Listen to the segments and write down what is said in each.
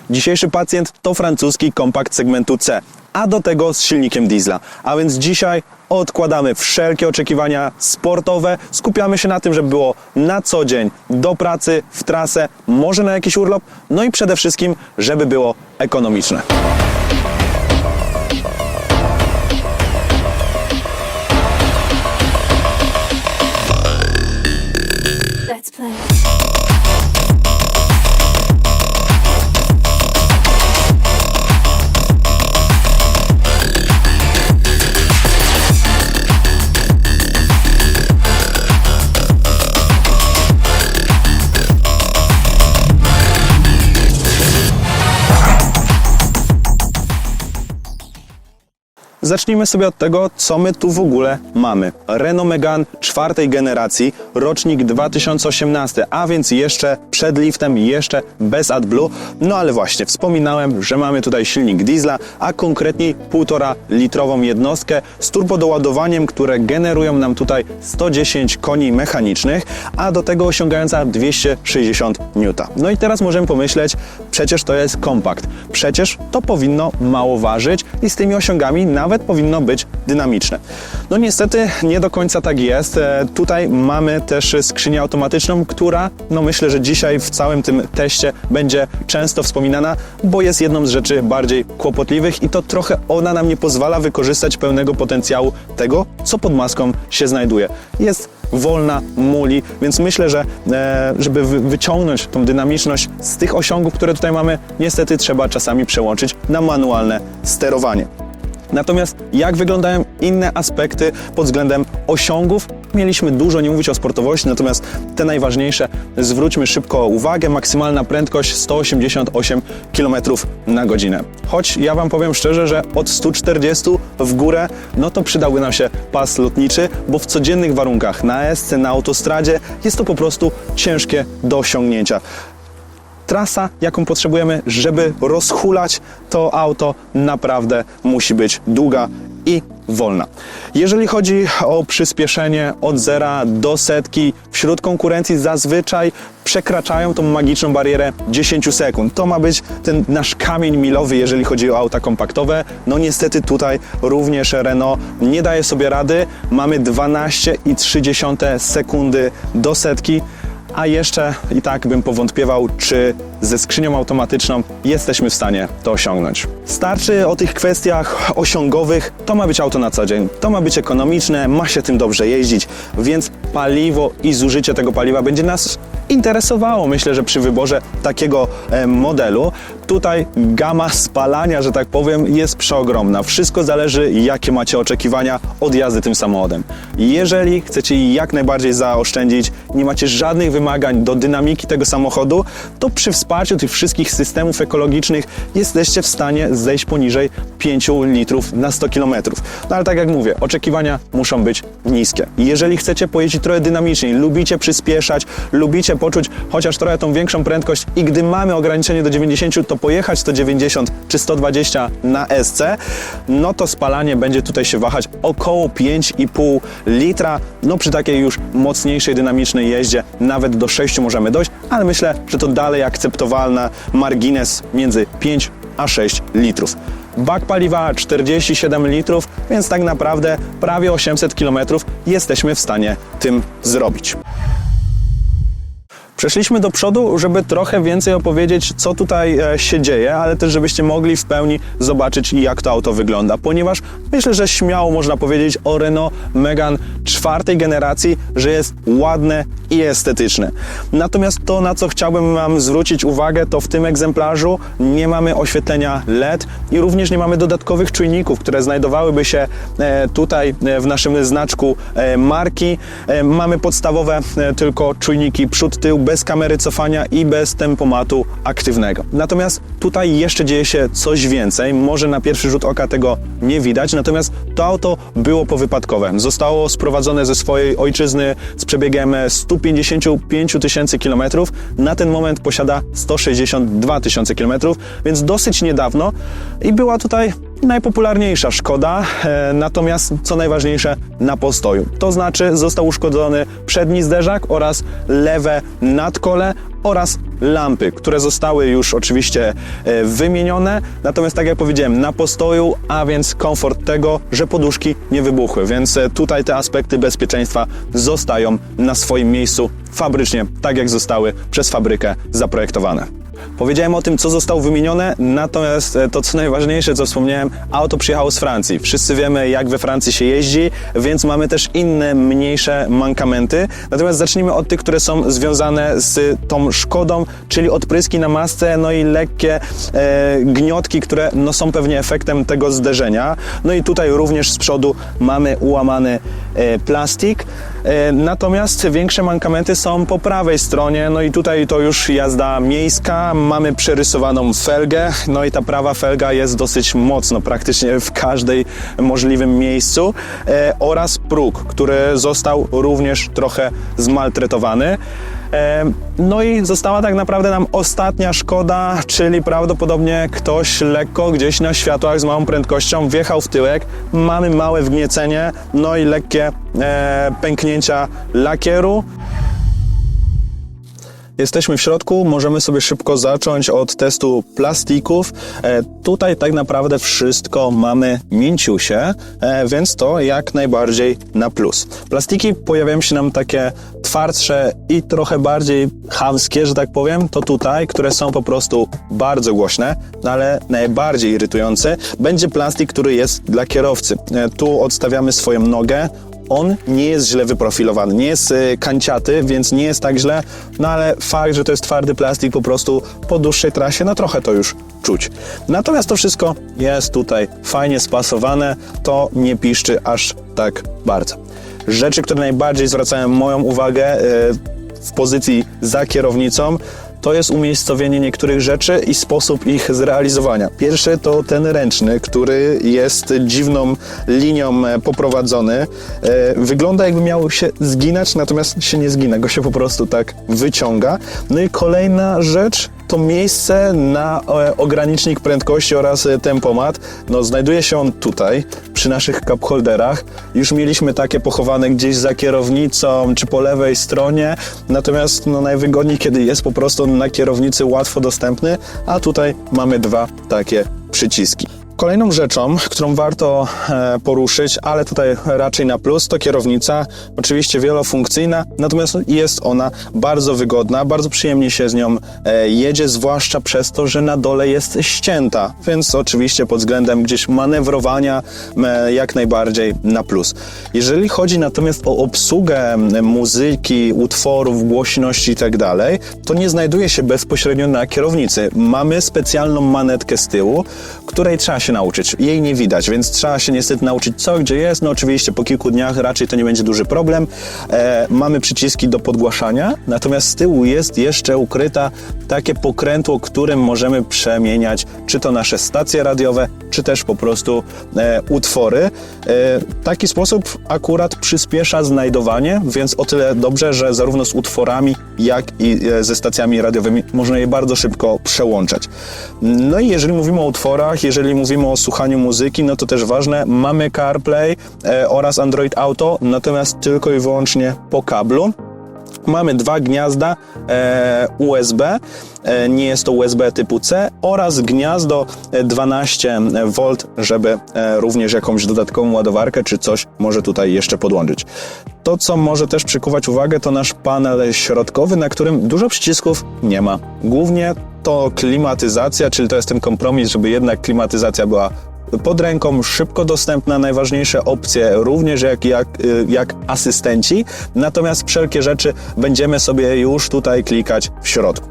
Dzisiejszy pacjent to francuski kompakt segmentu C, a do tego z silnikiem diesla. A więc dzisiaj odkładamy wszelkie oczekiwania sportowe, skupiamy się na tym, żeby było na co dzień, do pracy, w trasę, może na jakiś urlop, no i przede wszystkim, żeby było ekonomiczne. Let's play. Zacznijmy sobie od tego, co my tu w ogóle mamy. Renault Megane czwartej generacji, rocznik 2018, a więc jeszcze przed liftem, jeszcze bez AdBlue. No ale właśnie, wspominałem, że mamy tutaj silnik diesla, a konkretniej 1,5 litrową jednostkę z turbodoładowaniem, które generują nam tutaj 110 koni mechanicznych, a do tego osiągająca 260 N. No i teraz możemy pomyśleć, przecież to jest kompakt, przecież to powinno mało ważyć i z tymi osiągami nawet powinno być dynamiczne. No niestety nie do końca tak jest. Tutaj mamy też skrzynię automatyczną, która no myślę, że dzisiaj w całym tym teście będzie często wspominana, bo jest jedną z rzeczy bardziej kłopotliwych i to trochę ona nam nie pozwala wykorzystać pełnego potencjału tego, co pod maską się znajduje. Jest wolna, muli, więc myślę, że żeby wyciągnąć tą dynamiczność z tych osiągów, które tutaj mamy, niestety trzeba czasami przełączyć na manualne sterowanie. Natomiast jak wyglądają inne aspekty pod względem osiągów? Mieliśmy dużo nie mówić o sportowości, natomiast te najważniejsze zwróćmy szybko uwagę. Maksymalna prędkość 188 km na godzinę. Choć ja Wam powiem szczerze, że od 140 w górę, no to przydałby nam się pas lotniczy, bo w codziennych warunkach na ESC, na autostradzie jest to po prostu ciężkie do osiągnięcia. Trasa, jaką potrzebujemy, żeby rozhulać to auto, naprawdę musi być długa i wolna. Jeżeli chodzi o przyspieszenie od 0 do setki, wśród konkurencji zazwyczaj przekraczają tą magiczną barierę 10 sekund. To ma być ten nasz kamień milowy, jeżeli chodzi o auta kompaktowe. No niestety tutaj również Renault nie daje sobie rady. Mamy 12,3 sekundy do setki. A jeszcze i tak bym powątpiewał, czy ze skrzynią automatyczną jesteśmy w stanie to osiągnąć. Starczy o tych kwestiach osiągowych, to ma być auto na co dzień, to ma być ekonomiczne, ma się tym dobrze jeździć, więc paliwo i zużycie tego paliwa będzie nas interesowało, myślę, że przy wyborze takiego modelu. Tutaj gama spalania, że tak powiem, jest przeogromna. Wszystko zależy, jakie macie oczekiwania od jazdy tym samochodem. Jeżeli chcecie jak najbardziej zaoszczędzić, nie macie żadnych wymagań do dynamiki tego samochodu, to przy wsparciu tych wszystkich systemów ekologicznych jesteście w stanie zejść poniżej 5 litrów na 100 km. No ale tak jak mówię, oczekiwania muszą być niskie. Jeżeli chcecie pojeździć trochę dynamiczniej, lubicie przyspieszać, lubicie poczuć chociaż trochę tą większą prędkość i gdy mamy ograniczenie do 90, to pojechać 190 czy 120 na SC, no to spalanie będzie tutaj się wahać około 5,5 litra. No przy takiej już mocniejszej, dynamicznej jeździe nawet do 6 możemy dojść, ale myślę, że to dalej akceptowalny margines między 5 a 6 litrów. Bak paliwa 47 litrów, więc tak naprawdę prawie 800 km jesteśmy w stanie tym zrobić. Przeszliśmy do przodu, żeby trochę więcej opowiedzieć, co tutaj się dzieje, ale też żebyście mogli w pełni zobaczyć, jak to auto wygląda, ponieważ myślę, że śmiało można powiedzieć o Renault Megane czwartej generacji, że jest ładne i estetyczne. Natomiast to, na co chciałbym Wam zwrócić uwagę, to w tym egzemplarzu nie mamy oświetlenia LED i również nie mamy dodatkowych czujników, które znajdowałyby się tutaj w naszym znaczku marki. Mamy podstawowe tylko czujniki przód-tył, bez kamery cofania i bez tempomatu aktywnego. Natomiast tutaj jeszcze dzieje się coś więcej. Może na pierwszy rzut oka tego nie widać, natomiast to auto było powypadkowe. Zostało sprowadzone ze swojej ojczyzny z przebiegiem 155 tysięcy kilometrów. Na ten moment posiada 162 tysiące kilometrów, więc dosyć niedawno i była tutaj najpopularniejsza Szkoda, natomiast co najważniejsze na postoju. To znaczy został uszkodzony przedni zderzak oraz lewe nadkole oraz lampy, które zostały już oczywiście wymienione, natomiast tak jak powiedziałem, na postoju, a więc komfort tego, że poduszki nie wybuchły, więc tutaj te aspekty bezpieczeństwa zostają na swoim miejscu fabrycznie, tak jak zostały przez fabrykę zaprojektowane. Powiedziałem o tym, co zostało wymienione, natomiast to, co najważniejsze, co wspomniałem, auto przyjechało z Francji. Wszyscy wiemy, jak we Francji się jeździ, więc mamy też inne, mniejsze mankamenty. Natomiast zacznijmy od tych, które są związane z tą Szkodą, czyli odpryski na masce, no i lekkie gniotki, które no, są pewnie efektem tego zderzenia. No i tutaj również z przodu mamy ułamany plastik. Natomiast większe mankamenty są po prawej stronie, no i tutaj to już jazda miejska, mamy przerysowaną felgę, no i ta prawa felga jest dosyć mocno, praktycznie w każdej możliwym miejscu, oraz próg, który został również trochę zmaltretowany. No i została tak naprawdę nam ostatnia Szkoda, czyli prawdopodobnie ktoś lekko gdzieś na światłach z małą prędkością wjechał w tyłek, mamy małe wgniecenie, no i lekkie pęknięcia lakieru. Jesteśmy w środku, możemy sobie szybko zacząć od testu plastików. Tutaj tak naprawdę wszystko mamy mięciusie, więc to jak najbardziej na plus. Plastiki pojawiają się nam takie twardsze i trochę bardziej chamskie, że tak powiem, to tutaj, które są po prostu bardzo głośne, ale najbardziej irytujące będzie plastik, który jest dla kierowcy. Tu odstawiamy swoją nogę. On nie jest źle wyprofilowany, nie jest kanciaty, więc nie jest tak źle, no ale fakt, że to jest twardy plastik, po prostu po dłuższej trasie, no trochę to już czuć. Natomiast to wszystko jest tutaj fajnie spasowane, to nie piszczy aż tak bardzo. Rzeczy, które najbardziej zwracają moją uwagę w pozycji za kierownicą, to jest umiejscowienie niektórych rzeczy i sposób ich zrealizowania. Pierwszy to ten ręczny, który jest dziwną linią poprowadzony. Wygląda jakby miał się zginać, natomiast się nie zgina, go się po prostu tak wyciąga. No i kolejna rzecz to miejsce na ogranicznik prędkości oraz tempomat. No, znajduje się on tutaj, przy naszych cup holderach. Już mieliśmy takie pochowane gdzieś za kierownicą, czy po lewej stronie. Natomiast no, najwygodniej, kiedy jest po prostu na kierownicy łatwo dostępny, a tutaj mamy dwa takie przyciski. Kolejną rzeczą, którą warto poruszyć, ale tutaj raczej na plus, to kierownica, oczywiście wielofunkcyjna, natomiast jest ona bardzo wygodna, bardzo przyjemnie się z nią jedzie, zwłaszcza przez to, że na dole jest ścięta, więc oczywiście pod względem gdzieś manewrowania jak najbardziej na plus. Jeżeli chodzi natomiast o obsługę muzyki, utworów, głośności i tak dalej, to nie znajduje się bezpośrednio na kierownicy. Mamy specjalną manetkę z tyłu, której trzeba się nauczyć. Jej nie widać, więc trzeba się niestety nauczyć co, gdzie jest. No oczywiście po kilku dniach raczej to nie będzie duży problem. Mamy przyciski do podgłaszania, natomiast z tyłu jest jeszcze ukryta takie pokrętło, którym możemy przemieniać czy to nasze stacje radiowe, czy też po prostu utwory. Taki sposób akurat przyspiesza znajdowanie, więc o tyle dobrze, że zarówno z utworami, jak i ze stacjami radiowymi można je bardzo szybko przełączać. No i jeżeli mówimy o utworach, jeżeli mówimy o słuchaniu muzyki, no to też ważne, mamy CarPlay oraz Android Auto, natomiast tylko i wyłącznie po kablu. Mamy dwa gniazda USB, nie jest to USB typu C, oraz gniazdo 12V, żeby również jakąś dodatkową ładowarkę czy coś może tutaj jeszcze podłączyć. To, co może też przykuwać uwagę, to nasz panel środkowy, na którym dużo przycisków nie ma. Głównie to klimatyzacja, czyli to jest ten kompromis, żeby jednak klimatyzacja była pod ręką, szybko dostępna, najważniejsze opcje również jak asystenci, natomiast wszelkie rzeczy będziemy sobie już tutaj klikać w środku.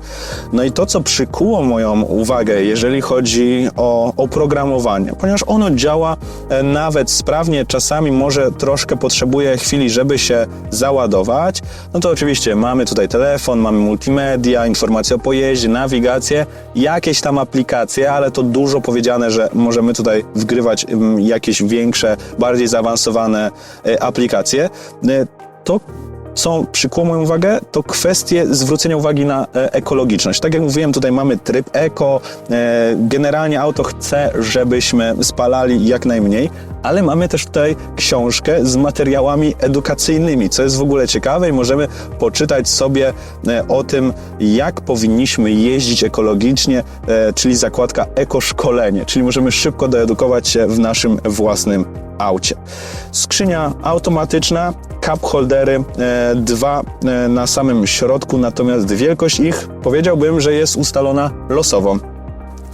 No i to, co przykuło moją uwagę, jeżeli chodzi o oprogramowanie, ponieważ ono działa nawet sprawnie, czasami może troszkę potrzebuje chwili, żeby się załadować, no to oczywiście mamy tutaj telefon, mamy multimedia, informacje o pojeździe, nawigację, jakieś tam aplikacje, ale to dużo powiedziane, że możemy tutaj wgrywać jakieś większe, bardziej zaawansowane aplikacje. To, co przykuło moją uwagę, to kwestie zwrócenia uwagi na ekologiczność. Tak jak mówiłem, tutaj mamy tryb eko, generalnie auto chce, żebyśmy spalali jak najmniej, ale mamy też tutaj książkę z materiałami edukacyjnymi, co jest w ogóle ciekawe i możemy poczytać sobie o tym, jak powinniśmy jeździć ekologicznie, czyli zakładka ekoszkolenie, czyli możemy szybko doedukować się w naszym własnym aucie. Skrzynia automatyczna, cup holdery, dwa na samym środku, natomiast wielkość ich powiedziałbym, że jest ustalona losowo.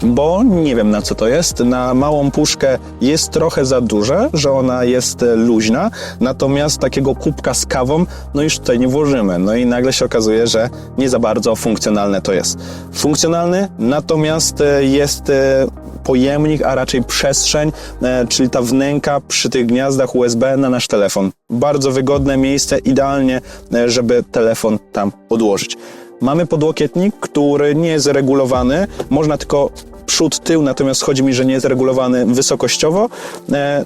Bo nie wiem, na co to jest. Na małą puszkę jest trochę za duże, że ona jest luźna, natomiast takiego kubka z kawą, no już tutaj nie włożymy. No i nagle się okazuje, że nie za bardzo funkcjonalne to jest. Funkcjonalny, natomiast jest pojemnik, a raczej przestrzeń, czyli ta wnęka przy tych gniazdach USB na nasz telefon. Bardzo wygodne miejsce, idealnie, żeby telefon tam odłożyć. Mamy podłokietnik, który nie jest regulowany, można tylko przód, tył, natomiast chodzi mi, że nie jest regulowany wysokościowo,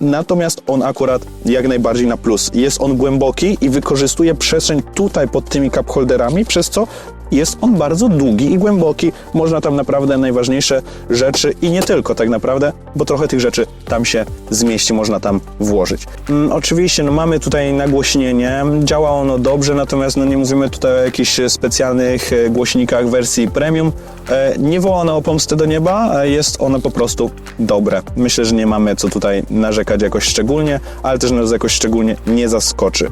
natomiast on akurat jak najbardziej na plus. Jest on głęboki i wykorzystuje przestrzeń tutaj pod tymi cup holderami, przez co jest on bardzo długi i głęboki. Można tam naprawdę najważniejsze rzeczy i nie tylko tak naprawdę, bo trochę tych rzeczy tam się zmieści, można tam włożyć. Oczywiście mamy tutaj nagłośnienie, działa ono dobrze, natomiast nie mówimy tutaj o jakichś specjalnych głośnikach wersji premium. Nie woła ono o pomstę do nieba, jest ono po prostu dobre. Myślę, że nie mamy co tutaj narzekać jakoś szczególnie, ale też nas jakoś szczególnie nie zaskoczy.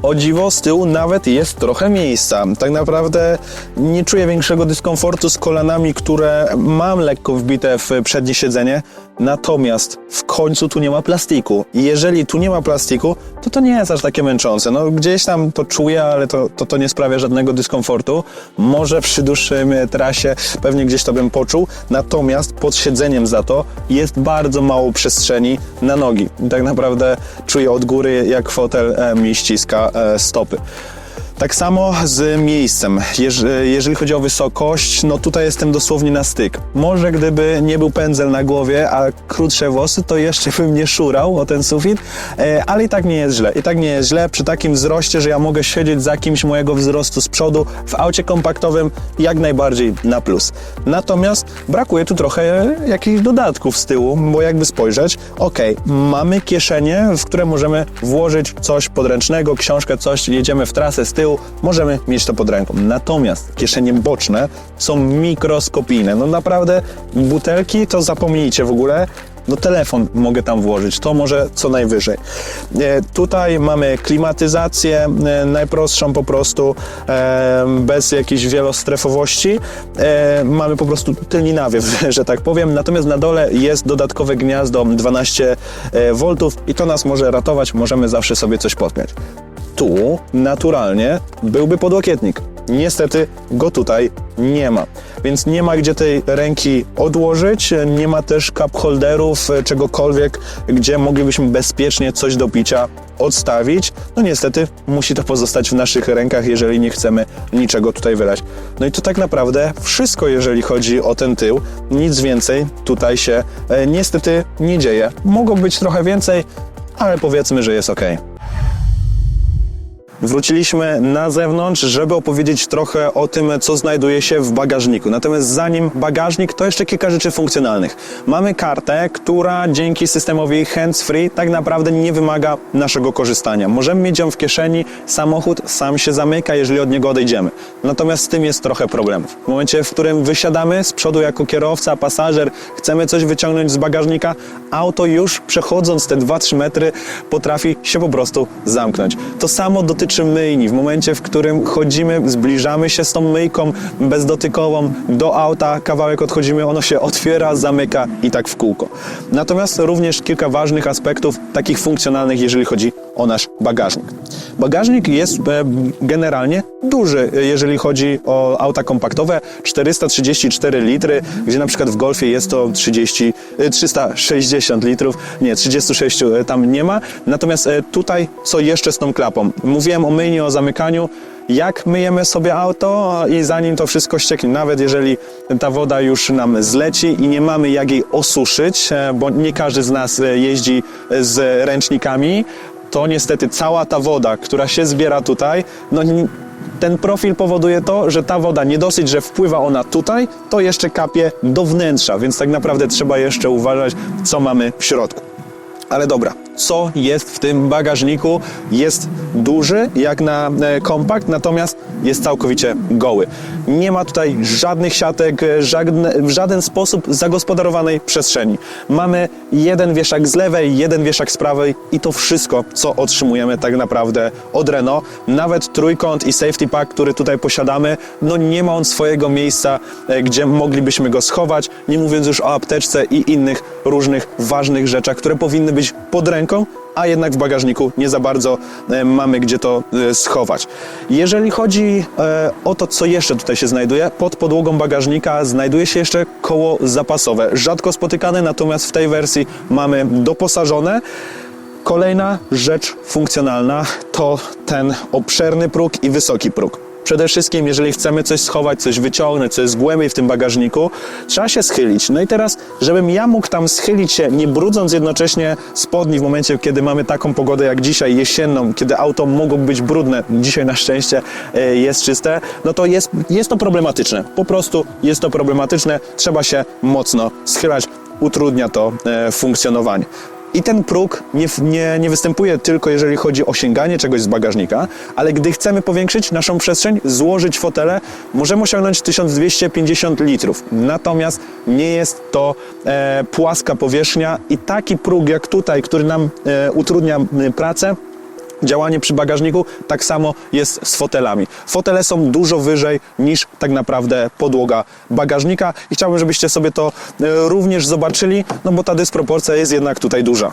O dziwo, z tyłu nawet jest trochę miejsca. Tak naprawdę nie czuję większego dyskomfortu z kolanami, które mam lekko wbite w przednie siedzenie, natomiast w końcu tu nie ma plastiku. I jeżeli tu nie ma plastiku, to nie jest aż takie męczące. No gdzieś tam to czuję, ale to nie sprawia żadnego dyskomfortu. Może przy dłuższym trasie pewnie gdzieś to bym poczuł, natomiast pod siedzeniem za to jest bardzo mało przestrzeni na nogi. I tak naprawdę czuję od góry, jak fotel mi ściska stopy. Tak samo z miejscem. Jeżeli chodzi o wysokość, no tutaj jestem dosłownie na styk. Może gdyby nie był pędzel na głowie, a krótsze włosy, to jeszcze bym nie szurał o ten sufit, ale i tak nie jest źle. I tak nie jest źle przy takim wzroście, że ja mogę siedzieć za kimś mojego wzrostu z przodu w aucie kompaktowym jak najbardziej na plus. Natomiast brakuje tu trochę jakichś dodatków z tyłu, bo jakby spojrzeć, mamy kieszenie, w które możemy włożyć coś podręcznego, książkę, coś, jedziemy w trasę z tyłu, możemy mieć to pod ręką. Natomiast kieszenie boczne są mikroskopijne. No naprawdę butelki to zapomnijcie w ogóle. No telefon mogę tam włożyć, to może co najwyżej. Tutaj mamy klimatyzację, najprostszą po prostu, bez jakiejś wielostrefowości. Mamy po prostu tylny nawiew, że tak powiem. Natomiast na dole jest dodatkowe gniazdo 12 V i to nas może ratować, możemy zawsze sobie coś podpiąć. Tu naturalnie byłby podłokietnik. Niestety go tutaj nie ma, więc nie ma gdzie tej ręki odłożyć, nie ma też cup holderów, czegokolwiek, gdzie moglibyśmy bezpiecznie coś do picia odstawić. No niestety musi to pozostać w naszych rękach, jeżeli nie chcemy niczego tutaj wylać. No i to tak naprawdę wszystko, jeżeli chodzi o ten tył. Nic więcej tutaj się niestety nie dzieje. Mogło być trochę więcej, ale powiedzmy, że jest ok. Wróciliśmy na zewnątrz, żeby opowiedzieć trochę o tym, co znajduje się w bagażniku. Natomiast zanim bagażnik, to jeszcze kilka rzeczy funkcjonalnych. Mamy kartę, która dzięki systemowi hands-free tak naprawdę nie wymaga naszego korzystania. Możemy mieć ją w kieszeni, samochód sam się zamyka, jeżeli od niego odejdziemy. Natomiast z tym jest trochę problemów. W momencie, w którym wysiadamy z przodu jako kierowca, pasażer, chcemy coś wyciągnąć z bagażnika, auto już przechodząc te 2-3 metry potrafi się po prostu zamknąć. To samo dotyczy myjni. W momencie, w którym chodzimy, zbliżamy się z tą myjką bezdotykową do auta, kawałek odchodzimy, ono się otwiera, zamyka i tak w kółko. Natomiast również kilka ważnych aspektów, takich funkcjonalnych, jeżeli chodzi o nasz bagażnik. Bagażnik jest generalnie duży, jeżeli chodzi o auta kompaktowe, 434 litry, gdzie na przykład w Golfie jest to 360 litrów, nie, 36 tam nie ma. Natomiast tutaj co jeszcze z tą klapą? Mówiłem o myjni, o zamykaniu. Jak myjemy sobie auto i zanim to wszystko ścieknie, nawet jeżeli ta woda już nam zleci i nie mamy jak jej osuszyć, bo nie każdy z nas jeździ z ręcznikami, to niestety cała ta woda, która się zbiera tutaj, ten profil powoduje to, że ta woda nie dosyć, że wpływa ona tutaj, to jeszcze kapie do wnętrza, więc tak naprawdę trzeba jeszcze uważać, co mamy w środku. Ale dobra, co jest w tym bagażniku? Jest duży, jak na kompakt, natomiast jest całkowicie goły. Nie ma tutaj żadnych siatek, w żaden sposób zagospodarowanej przestrzeni. Mamy jeden wieszak z lewej, jeden wieszak z prawej i to wszystko, co otrzymujemy tak naprawdę od Renault. Nawet trójkąt i safety pack, który tutaj posiadamy, nie ma on swojego miejsca, gdzie moglibyśmy go schować, nie mówiąc już o apteczce i innych różnych ważnych rzeczach, które powinny być pod ręką, a jednak w bagażniku nie za bardzo mamy gdzie to schować. Jeżeli chodzi o to, co jeszcze tutaj się znajduje, pod podłogą bagażnika znajduje się jeszcze koło zapasowe. Rzadko spotykane, natomiast w tej wersji mamy doposażone. Kolejna rzecz funkcjonalna to ten obszerny próg i wysoki próg. Przede wszystkim, jeżeli chcemy coś schować, coś wyciągnąć, co jest głębiej w tym bagażniku, trzeba się schylić. No i teraz, żebym ja mógł tam schylić się, nie brudząc jednocześnie spodni w momencie, kiedy mamy taką pogodę jak dzisiaj, jesienną, kiedy auto mogło być brudne, dzisiaj na szczęście jest czyste, no to jest to problematyczne. Po prostu jest to problematyczne, trzeba się mocno schylać, utrudnia to funkcjonowanie. I ten próg nie występuje tylko jeżeli chodzi o sięganie czegoś z bagażnika, ale gdy chcemy powiększyć naszą przestrzeń, złożyć fotele, możemy osiągnąć 1250 litrów. Natomiast nie jest to płaska powierzchnia i taki próg jak tutaj, który nam utrudnia pracę, działanie przy bagażniku, tak samo jest z fotelami. Fotele są dużo wyżej niż tak naprawdę podłoga bagażnika i chciałbym, żebyście sobie to również zobaczyli, bo ta dysproporcja jest jednak tutaj duża.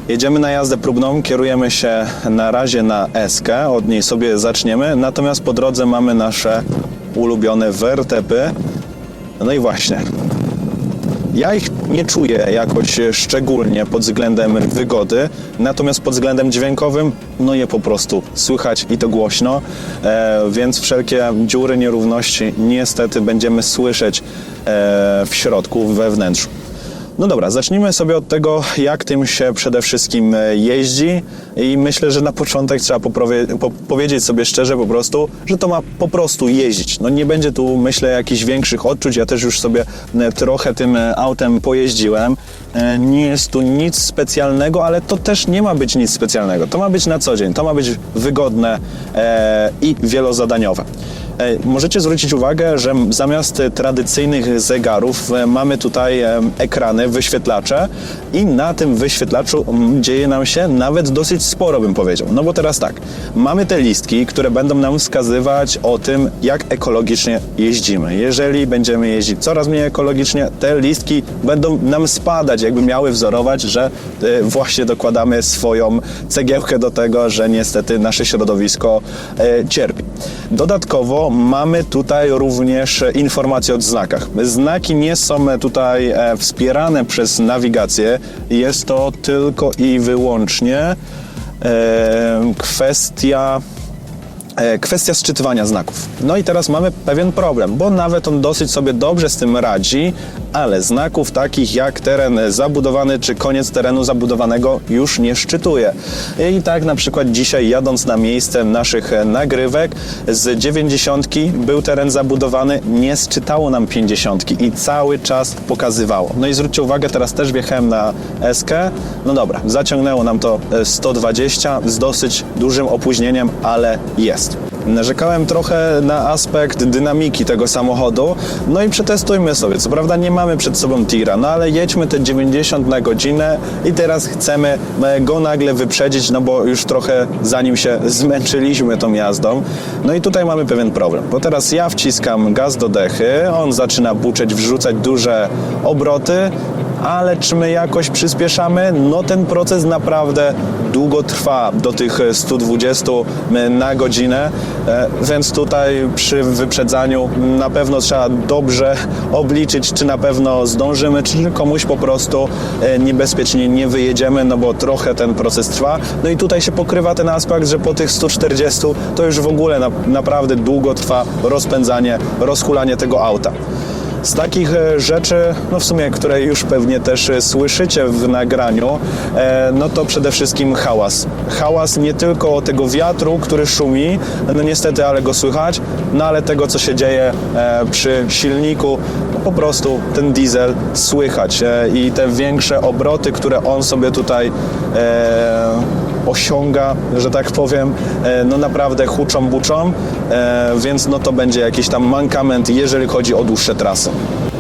Jedziemy na jazdę próbną, kierujemy się na razie na S-kę, od niej sobie zaczniemy, natomiast po drodze mamy nasze ulubione wertepy. No i właśnie, ja ich nie czuję jakoś szczególnie pod względem wygody, natomiast pod względem dźwiękowym, je po prostu słychać i to głośno, więc wszelkie dziury, nierówności niestety będziemy słyszeć w środku, we wnętrzu. No dobra, zacznijmy sobie od tego, jak tym się przede wszystkim jeździ i myślę, że na początek trzeba powiedzieć sobie szczerze po prostu, że to ma po prostu jeździć. Nie będzie tu, myślę, jakichś większych odczuć, ja też już sobie trochę tym autem pojeździłem. Nie jest tu nic specjalnego, ale to też nie ma być nic specjalnego. To ma być na co dzień, to ma być wygodne i wielozadaniowe. Możecie zwrócić uwagę, że zamiast tradycyjnych zegarów mamy tutaj ekrany, wyświetlacze i na tym wyświetlaczu dzieje nam się nawet dosyć sporo, bym powiedział. Bo teraz tak, mamy te listki, które będą nam wskazywać o tym, jak ekologicznie jeździmy. Jeżeli będziemy jeździć coraz mniej ekologicznie, te listki będą nam spadać, jakby miały wzorować, że właśnie dokładamy swoją cegiełkę do tego, że niestety nasze środowisko cierpi. Dodatkowo mamy tutaj również informacje o znakach. Znaki nie są tutaj wspierane przez nawigację. Jest to tylko i wyłącznie kwestia sczytywania znaków. No i teraz mamy pewien problem, bo nawet on dosyć sobie dobrze z tym radzi, ale znaków takich jak teren zabudowany czy koniec terenu zabudowanego już nie szczytuje. I tak na przykład dzisiaj jadąc na miejsce naszych nagrywek z 90 był teren zabudowany, nie sczytało nam 50 i cały czas pokazywało. No i zwróćcie uwagę, teraz też wjechałem na S-kę. No dobra, zaciągnęło nam to 120 z dosyć dużym opóźnieniem, ale jest. Narzekałem trochę na aspekt dynamiki tego samochodu, no i przetestujmy sobie. Co prawda nie mamy przed sobą tira, no ale jedźmy te 90 na godzinę i teraz chcemy go nagle wyprzedzić, no bo już trochę zanim się zmęczyliśmy tą jazdą. No i tutaj mamy pewien problem, bo teraz ja wciskam gaz do dechy, on zaczyna buczeć, wrzucać duże obroty, ale czy my jakoś przyspieszamy? No ten proces naprawdę długo trwa do tych 120 na godzinę, więc tutaj przy wyprzedzaniu na pewno trzeba dobrze obliczyć, czy na pewno zdążymy, czy komuś po prostu niebezpiecznie nie wyjedziemy, no bo trochę ten proces trwa. No i tutaj się pokrywa ten aspekt, że po tych 140 to już w ogóle naprawdę długo trwa rozpędzanie, rozhulanie tego auta. Z takich rzeczy, no w sumie, które już pewnie też słyszycie w nagraniu, no to przede wszystkim hałas. Hałas nie tylko tego wiatru, który szumi, no niestety, ale go słychać, no ale tego, co się dzieje przy silniku, no po prostu ten diesel słychać i te większe obroty, które on sobie tutaj osiąga, że tak powiem, no naprawdę huczą, buczą, więc no to będzie jakiś tam mankament, jeżeli chodzi o dłuższe trasy.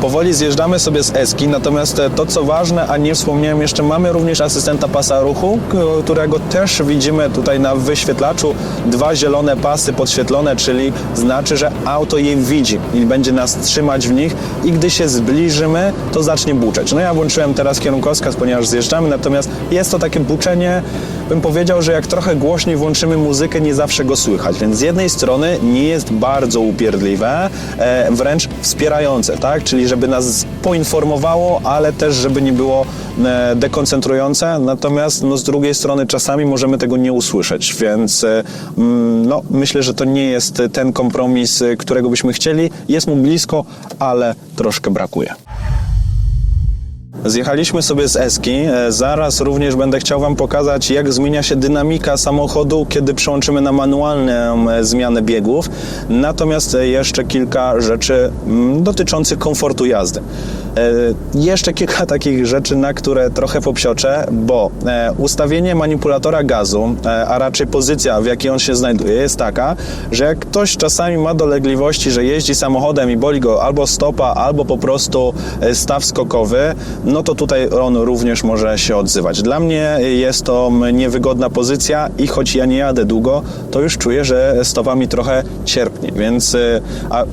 Powoli zjeżdżamy sobie z Eski, natomiast to, co ważne, a nie wspomniałem jeszcze, mamy również asystenta pasa ruchu, którego też widzimy tutaj na wyświetlaczu. 2 zielone pasy podświetlone, czyli znaczy, że auto je widzi i będzie nas trzymać w nich i gdy się zbliżymy, to zacznie buczeć. No ja włączyłem teraz kierunkowskaz, ponieważ zjeżdżamy, natomiast jest to takie buczenie, bym powiedział, że jak trochę głośniej włączymy muzykę, nie zawsze go słychać, więc z jednej strony nie jest bardzo upierdliwe, wręcz wspierające, tak? Czyli żeby nas poinformowało, ale też żeby nie było dekoncentrujące, natomiast no, z drugiej strony czasami możemy tego nie usłyszeć, więc no, myślę, że to nie jest ten kompromis, którego byśmy chcieli. Jest mu blisko, ale troszkę brakuje. Zjechaliśmy sobie z Eski. Zaraz również będę chciał Wam pokazać, jak zmienia się dynamika samochodu, kiedy przełączymy na manualną zmianę biegów. Natomiast jeszcze kilka rzeczy dotyczących komfortu jazdy. Jeszcze kilka takich rzeczy, na które trochę popsioczę, bo ustawienie manipulatora gazu, a raczej pozycja, w jakiej on się znajduje, jest taka, że jak ktoś czasami ma dolegliwości, że jeździ samochodem i boli go albo stopa, albo po prostu staw skokowy, no to tutaj on również może się odzywać. Dla mnie jest to niewygodna pozycja i choć ja nie jadę długo, to już czuję, że stopa mi trochę cierpnie, więc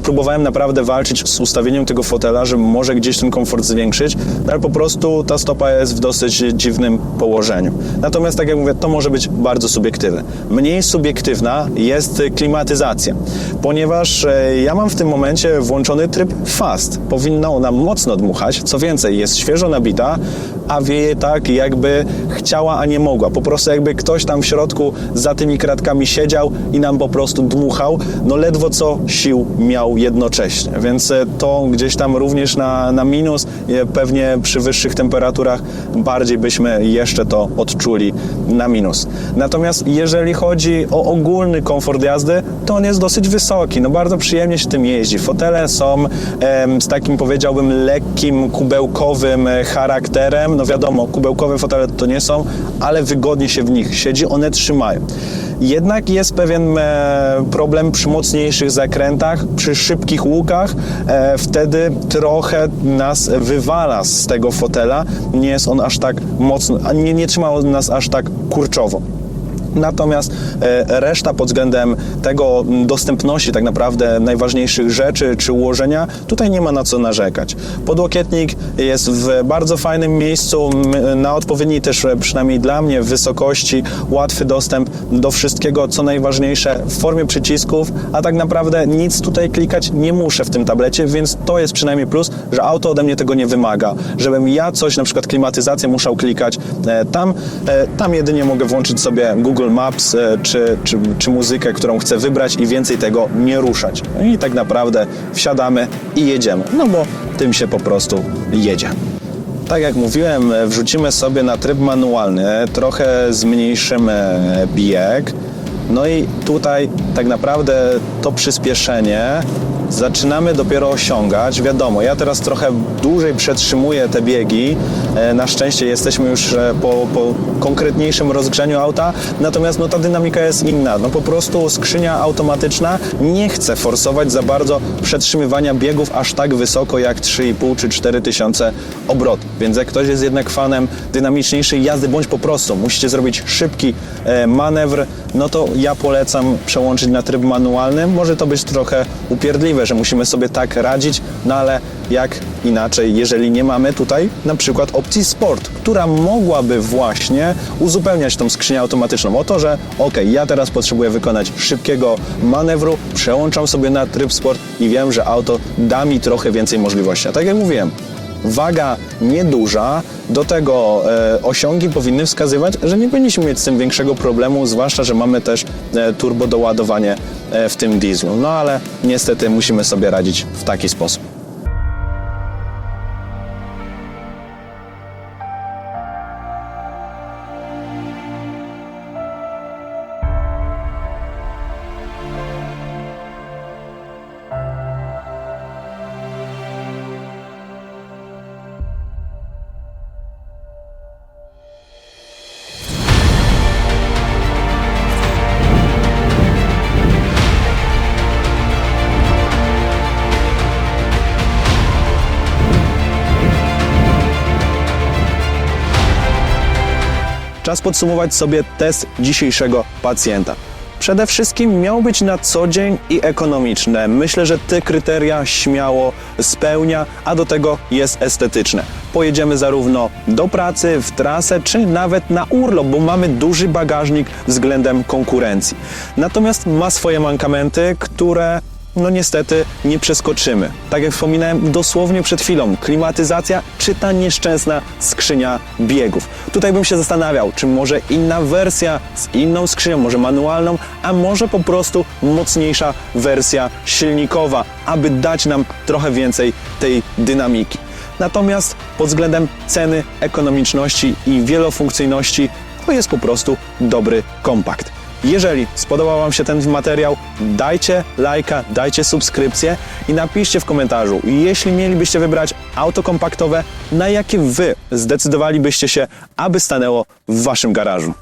próbowałem naprawdę walczyć z ustawieniem tego fotela, żeby może gdzieś ten komfort zwiększyć, ale po prostu ta stopa jest w dosyć dziwnym położeniu. Natomiast, tak jak mówię, to może być bardzo subiektywne. Mniej subiektywna jest klimatyzacja, ponieważ ja mam w tym momencie włączony tryb fast. Powinna ona mocno dmuchać, co więcej, jest świeżo nabita, a wieje tak, jakby chciała, a nie mogła. Po prostu jakby ktoś tam w środku za tymi kratkami siedział i nam po prostu dmuchał, no ledwo co sił miał jednocześnie, więc to gdzieś tam również na minus, pewnie przy wyższych temperaturach bardziej byśmy jeszcze to odczuli na minus. Natomiast jeżeli chodzi o ogólny komfort jazdy, to on jest dosyć wysoki, no bardzo przyjemnie się tym jeździ. Fotele są z takim, powiedziałbym, lekkim, kubełkowym charakterem, no wiadomo, kubełkowe fotele to nie są, ale wygodnie się w nich siedzi, one trzymają. Jednak jest pewien problem przy mocniejszych zakrętach, przy szybkich łukach, wtedy trochę nas wywala z tego fotela, nie jest on aż tak mocno, nie trzyma nas aż tak kurczowo. Natomiast reszta pod względem tego dostępności tak naprawdę najważniejszych rzeczy czy ułożenia, tutaj nie ma na co narzekać. Podłokietnik jest w bardzo fajnym miejscu, na odpowiedniej też przynajmniej dla mnie wysokości, łatwy dostęp do wszystkiego, co najważniejsze w formie przycisków, a tak naprawdę nic tutaj klikać nie muszę w tym tablecie, więc to jest przynajmniej plus, że auto ode mnie tego nie wymaga, żebym ja coś, na przykład klimatyzację musiał klikać tam jedynie mogę włączyć sobie Google Maps czy muzykę, którą chcę wybrać i więcej tego nie ruszać. I tak naprawdę wsiadamy i jedziemy, no bo tym się po prostu jedzie. Tak jak mówiłem, wrzucimy sobie na tryb manualny, trochę zmniejszymy bieg, no i tutaj tak naprawdę to przyspieszenie zaczynamy dopiero osiągać. Wiadomo, ja teraz trochę dłużej przetrzymuję te biegi. Na szczęście jesteśmy już po konkretniejszym rozgrzaniu auta, natomiast no, ta dynamika jest inna. No, po prostu skrzynia automatyczna nie chce forsować za bardzo przetrzymywania biegów aż tak wysoko jak 3,5 czy 4 tysiące obrotów. Więc jak ktoś jest jednak fanem dynamiczniejszej jazdy, bądź po prostu musicie zrobić szybki manewr, no to ja polecam przełączyć na tryb manualny. Może to być trochę upierdliwe, że musimy sobie tak radzić, no ale jak inaczej, jeżeli nie mamy tutaj na przykład opcji Sport, która mogłaby właśnie uzupełniać tą skrzynię automatyczną o to, że ja teraz potrzebuję wykonać szybkiego manewru, przełączam sobie na tryb Sport i wiem, że auto da mi trochę więcej możliwości. A tak jak mówiłem, waga nieduża, do tego osiągi powinny wskazywać, że nie powinniśmy mieć z tym większego problemu, zwłaszcza, że mamy też turbo doładowanie w tym dieslu. No ale niestety musimy sobie radzić w taki sposób. Czas podsumować sobie test dzisiejszego pacjenta. Przede wszystkim miał być na co dzień i ekonomiczne. Myślę, że te kryteria śmiało spełnia, a do tego jest estetyczne. Pojedziemy zarówno do pracy, w trasę, czy nawet na urlop, bo mamy duży bagażnik względem konkurencji. Natomiast ma swoje mankamenty, które no niestety nie przeskoczymy. Tak jak wspominałem dosłownie przed chwilą, klimatyzacja czy ta nieszczęsna skrzynia biegów. Tutaj bym się zastanawiał, czy może inna wersja z inną skrzynią, może manualną, a może po prostu mocniejsza wersja silnikowa, aby dać nam trochę więcej tej dynamiki. Natomiast pod względem ceny, ekonomiczności i wielofunkcyjności to jest po prostu dobry kompakt. Jeżeli spodobał Wam się ten materiał, dajcie lajka, dajcie subskrypcję i napiszcie w komentarzu, jeśli mielibyście wybrać auto kompaktowe, na jakie Wy zdecydowalibyście się, aby stanęło w Waszym garażu.